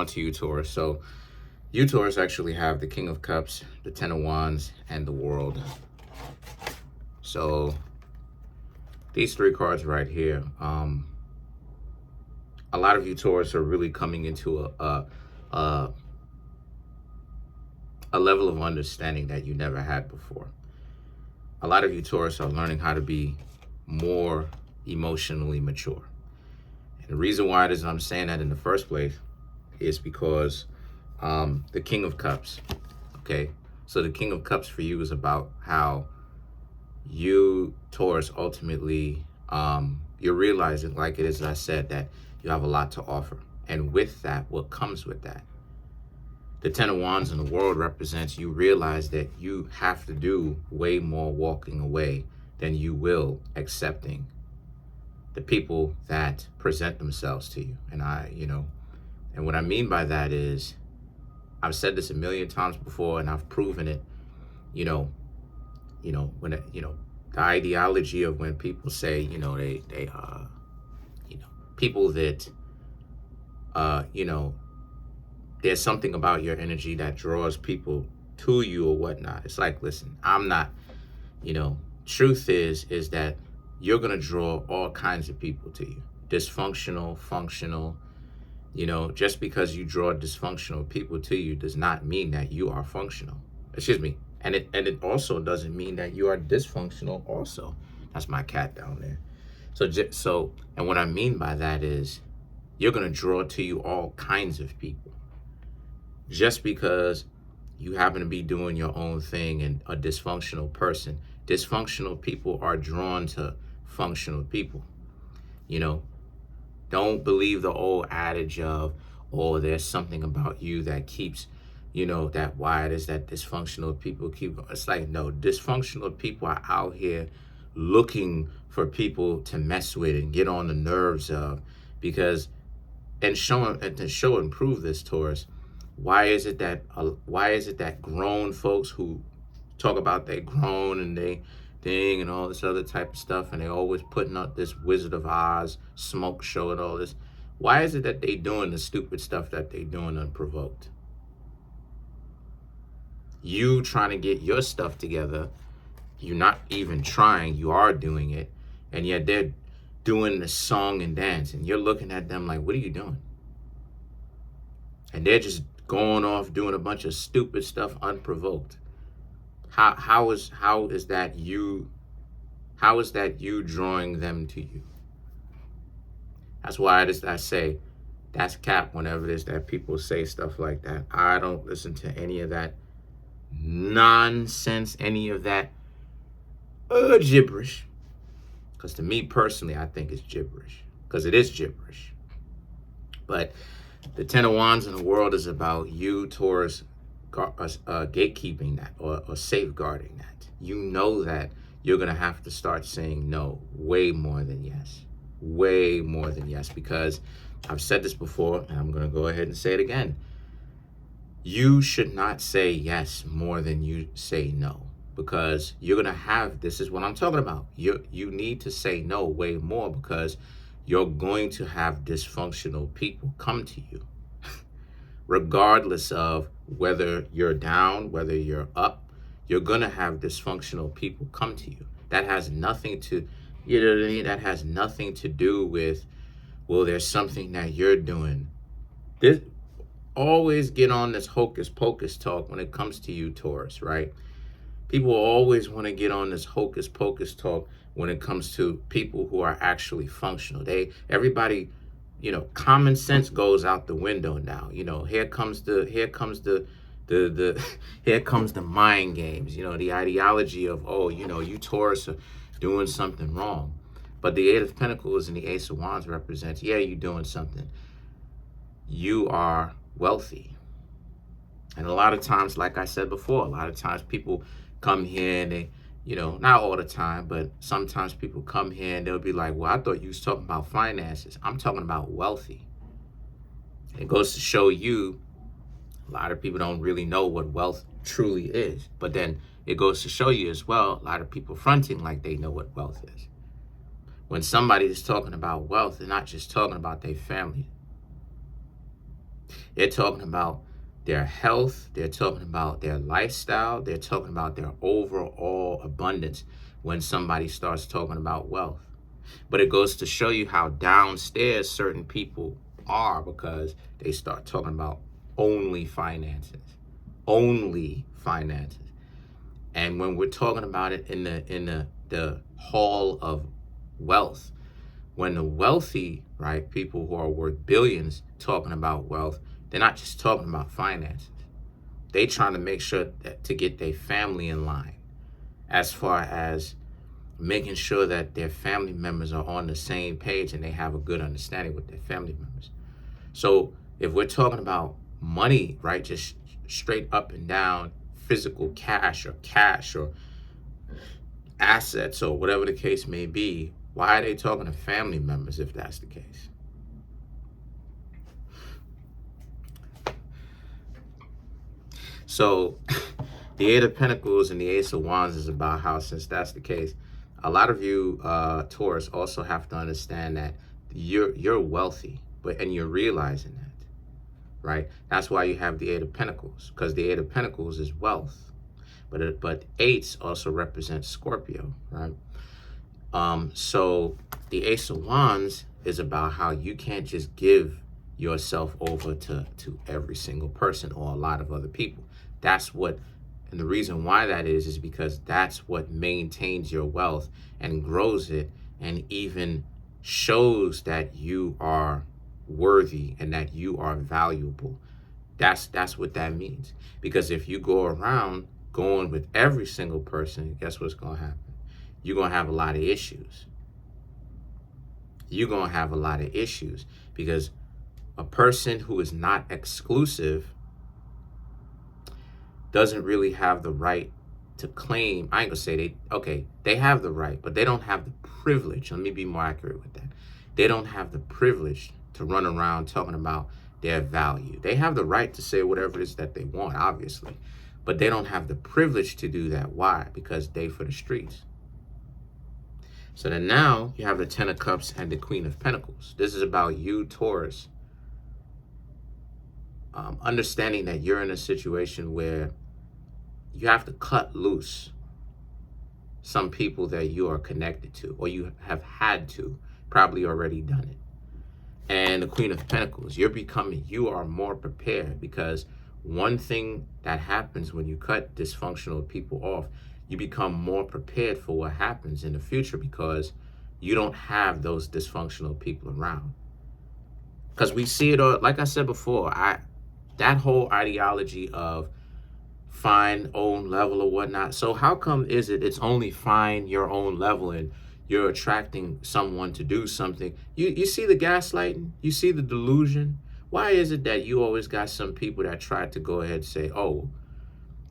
on to you, Taurus. So you, Taurus, actually have the King of Cups, the Ten of Wands, and the World. So these three cards right here, a lot of you, Taurus, are really coming into a level of understanding that you never had before. A lot of you, Taurus, are learning how to be more emotionally mature. And the reason why it is I'm saying that in the first place is because the King of Cups, okay? So the King of Cups for you is about how you, Taurus, ultimately, you're realizing, like it is, I said, that you have a lot to offer. And with that, what comes with that? The Ten of Wands in the World represents you realize that you have to do way more walking away than you will accepting the people that present themselves to you. And and what I mean by that is, I've said this a million times before and I've proven it, when the ideology of when people say, people that, there's something about your energy that draws people to you or whatnot. It's like, listen, I'm not, truth is that you're going to draw all kinds of people to you. Dysfunctional, functional, just because you draw dysfunctional people to you does not mean that you are functional. Excuse me. And it also doesn't mean that you are dysfunctional also. That's my cat down there. So, and what I mean by that is you're going to draw to you all kinds of people. Just because you happen to be doing your own thing and a dysfunctional person, dysfunctional people are drawn to functional people. Don't believe the old adage of, oh, there's something about you that keeps, that why it is that dysfunctional people keep. It's like, no, dysfunctional people are out here looking for people to mess with and get on the nerves of, because, and to show and prove this, Taurus, why is it that grown folks who talk about they grown and they thing and all this other type of stuff, and they always putting up this Wizard of Oz smoke show and all this, why is it that they doing the stupid stuff that they doing unprovoked? You trying to get your stuff together, you're not even trying, you are doing it, and yet they're doing the song and dance, and you're looking at them like, what are you doing? And they're just going off doing a bunch of stupid stuff unprovoked. How is that you drawing them to you? That's why I say that's cap whenever it is that people say stuff like that. I don't listen to any of that nonsense, any of that gibberish. Because to me personally, I think it's gibberish. Because it is gibberish. But the Ten of Wands in the World is about you, Taurus, gatekeeping that or safeguarding that. You know that you're going to have to start saying no way more than yes. Way more than yes. Because I've said this before, and I'm going to go ahead and say it again. You should not say yes more than you say no. Because you're going to have, this is what I'm talking about. You need to say no way more, because you're going to have dysfunctional people come to you. Regardless of whether you're down, whether you're up, you're going to have dysfunctional people come to you. That has nothing to, that has nothing to do with, well, there's something that you're doing. This, always get on this hocus pocus talk when it comes to you, Taurus, right? People always want to get on this hocus pocus talk when it comes to people who are actually functional. Everybody, common sense goes out the window now. Here comes the mind games. The ideology of, oh, you Taurus are doing something wrong. But the Eight of Pentacles and the Ace of Wands represents, yeah, you're doing something. You are wealthy. And a lot of times, like I said before, a lot of times people come here and they, not all the time, but sometimes people come here and they'll be like, well, I thought you was talking about finances. I'm talking about wealthy. It goes to show you, a lot of people don't really know what wealth truly is. But then it goes to show you as well, a lot of people fronting like they know what wealth is. When somebody is talking about wealth, they're not just talking about their family. They're talking about their health. They're talking about their lifestyle. They're talking about their overall abundance when somebody starts talking about wealth. But it goes to show you how downstairs certain people are, because they start talking about only finances. Only finances. And when we're talking about it in the hall of wealth, when the wealthy, right, people who are worth billions talking about wealth, they're not just talking about finances. They trying to make sure that to get their family in line, as far as making sure that their family members are on the same page and they have a good understanding with their family members. So if we're talking about money, right, just straight up and down physical cash or assets or whatever the case may be, why are they talking to family members if that's the case? So the Eight of Pentacles and the Ace of Wands is about how, since that's the case, a lot of you Taurus also have to understand that you're wealthy, and you're realizing that, right? That's why you have the Eight of Pentacles, because the Eight of Pentacles is wealth, but eights also represent Scorpio, right? So the Ace of Wands is about how you can't just give yourself over to every single person or a lot of other people. That's what, and the reason why that is because that's what maintains your wealth and grows it, and even shows that you are worthy and that you are valuable. That's what that means. Because if you go around going with every single person, guess what's going to happen? You're going to have a lot of issues. You're going to have a lot of issues, because a person who is not exclusive doesn't really have the right to claim. I ain't gonna say they have the right, but they don't have the privilege. Let me be more accurate with that. They don't have the privilege to run around talking about their value. They have the right to say whatever it is that they want, obviously, but they don't have the privilege to do that. Why? Because they for the streets. So then now you have the Ten of Cups and the Queen of Pentacles. This is about you, Taurus, understanding that you're in a situation where you have to cut loose some people that you are connected to, or you have had to, probably already done it. And the Queen of Pentacles, you are more prepared, because one thing that happens when you cut dysfunctional people off, you become more prepared for what happens in the future, because you don't have those dysfunctional people around. Because we see it all, like I said before, that whole ideology of find own level or whatnot. So how come it's only find your own level and you're attracting someone to do something? You see the gaslighting? You see the delusion? Why is it that you always got some people that try to go ahead and say, oh,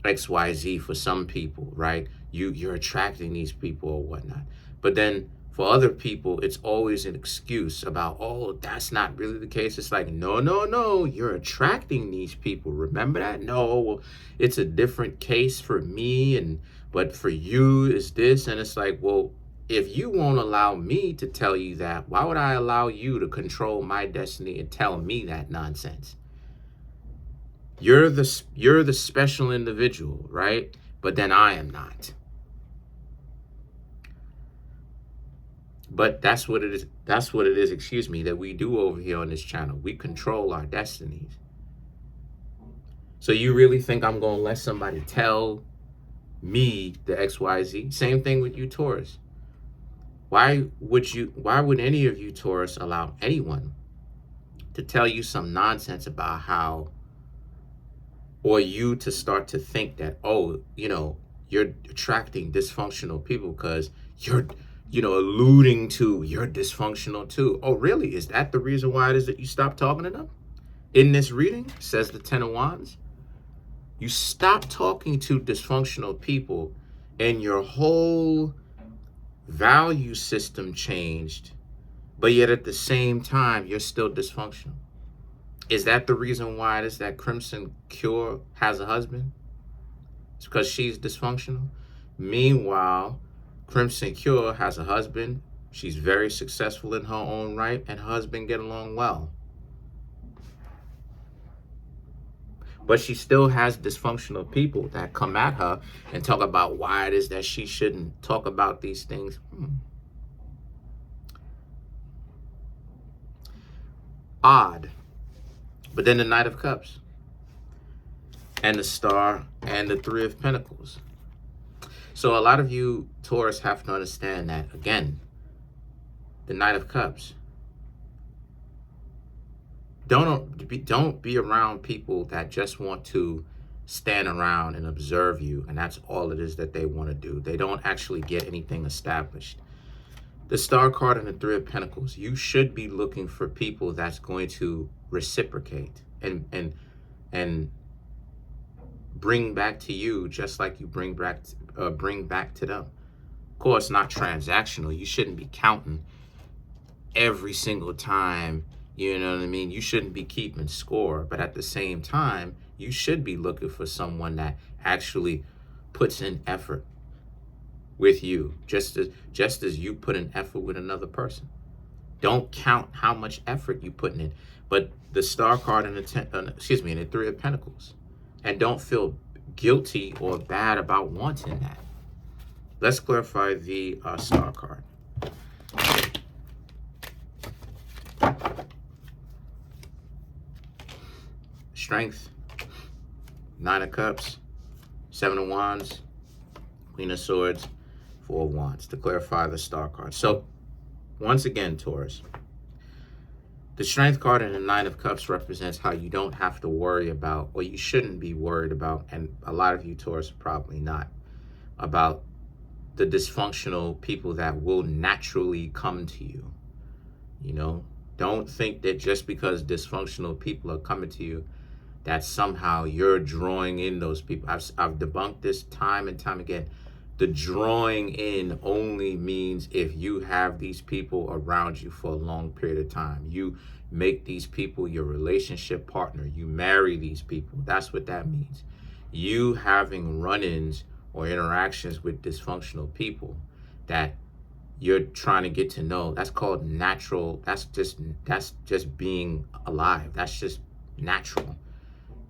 XYZ for some people, right? You're attracting these people or whatnot. But then for other people, it's always an excuse about, oh, that's not really the case. It's like, no, you're attracting these people. Remember that? No, it's a different case for me, but for you is this. And it's like, well, if you won't allow me to tell you that, why would I allow you to control my destiny and tell me that nonsense? You're the special individual, right? But then I am not. But that's what it is. That's what it is, that we do over here on this channel. We control our destinies. So you really think I'm going to let somebody tell me the XYZ? Same thing with you, Taurus. Why would any of you, Taurus, allow anyone to tell you some nonsense about how, or you to start to think that, oh, you're attracting dysfunctional people because you're alluding to you're dysfunctional too. Oh, really? Is that the reason why it is that you stop talking to them? In this reading, says the Ten of Wands, you stop talking to dysfunctional people and your whole value system changed, but yet at the same time, you're still dysfunctional. Is that the reason why it is that Crimson Cure has a husband? It's because she's dysfunctional. Meanwhile, Crimson Cure has a husband. She's very successful in her own right, and her husband get along well. But she still has dysfunctional people that come at her and talk about why it is that she shouldn't talk about these things. Odd. But then the Knight of Cups and the Star and the Three of Pentacles. So a lot of you Taurus have to understand that, again, the Knight of Cups. Don't be around people that just want to stand around and observe you, and that's all it is that they want to do. They don't actually get anything established. The Star card and the Three of Pentacles, you should be looking for people that's going to reciprocate and bring back to you just like you bring back to them. Of course, not transactional. You shouldn't be counting every single time. You know what I mean? You shouldn't be keeping score, but at the same time, you should be looking for someone that actually puts in effort with you, just as you put in effort with another person. Don't count how much effort you putting in. But the Star card and the Three of Pentacles, and don't feel guilty or bad about wanting that. Let's clarify the Star card. Strength, Nine of Cups, Seven of Wands, Queen of Swords, Four of Wands, to clarify the Star card. So, once again, Taurus, the Strength card and the Nine of Cups represents how you don't have to worry about, or you shouldn't be worried about, and a lot of you Taurus are probably not, about the dysfunctional people that will naturally come to you. You know, don't think that just because dysfunctional people are coming to you, that somehow you're drawing in those people. I've debunked this time and time again. The drawing in only means if you have these people around you for a long period of time. You make these people your relationship partner. You marry these people. That's what that means. You having run-ins or interactions with dysfunctional people that you're trying to get to know, that's called natural. That's just being alive. That's just natural.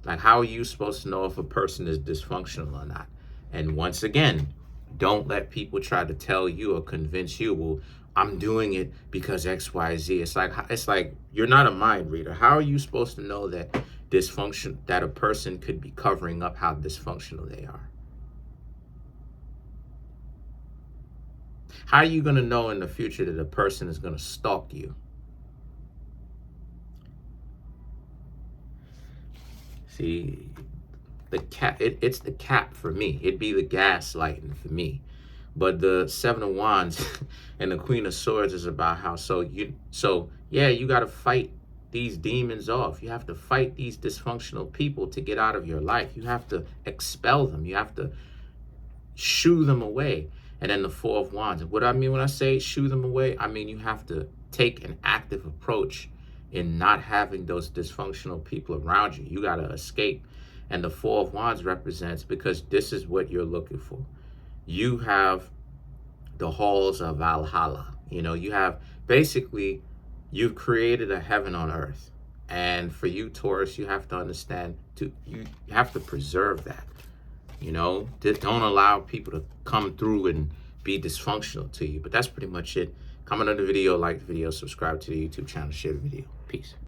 Like, how are you supposed to know if a person is dysfunctional or not? And once again, don't let people try to tell you or convince you, well, I'm doing it because X, Y, Z. It's like you're not a mind reader. How are you supposed to know that that a person could be covering up how dysfunctional they are? How are you going to know in the future that a person is going to stalk you? See, the cap, it's the cap for me. It'd be the gaslighting for me. But the Seven of Wands and the Queen of Swords is about how, yeah, you got to fight these demons off. You have to fight these dysfunctional people to get out of your life. You have to expel them. You have to shoo them away. And then the Four of Wands. What I mean when I say shoo them away, I mean you have to take an active approach in not having those dysfunctional people around you. You got to escape. And the Four of Wands represents, because this is what you're looking for. You have the halls of Valhalla. You know, you have, basically, you've created a heaven on earth. And for you, Taurus, you have to understand, you have to preserve that. You know, don't allow people to come through and be dysfunctional to you. But that's pretty much it. Comment on the video, like the video, subscribe to the YouTube channel, share the video. Peace.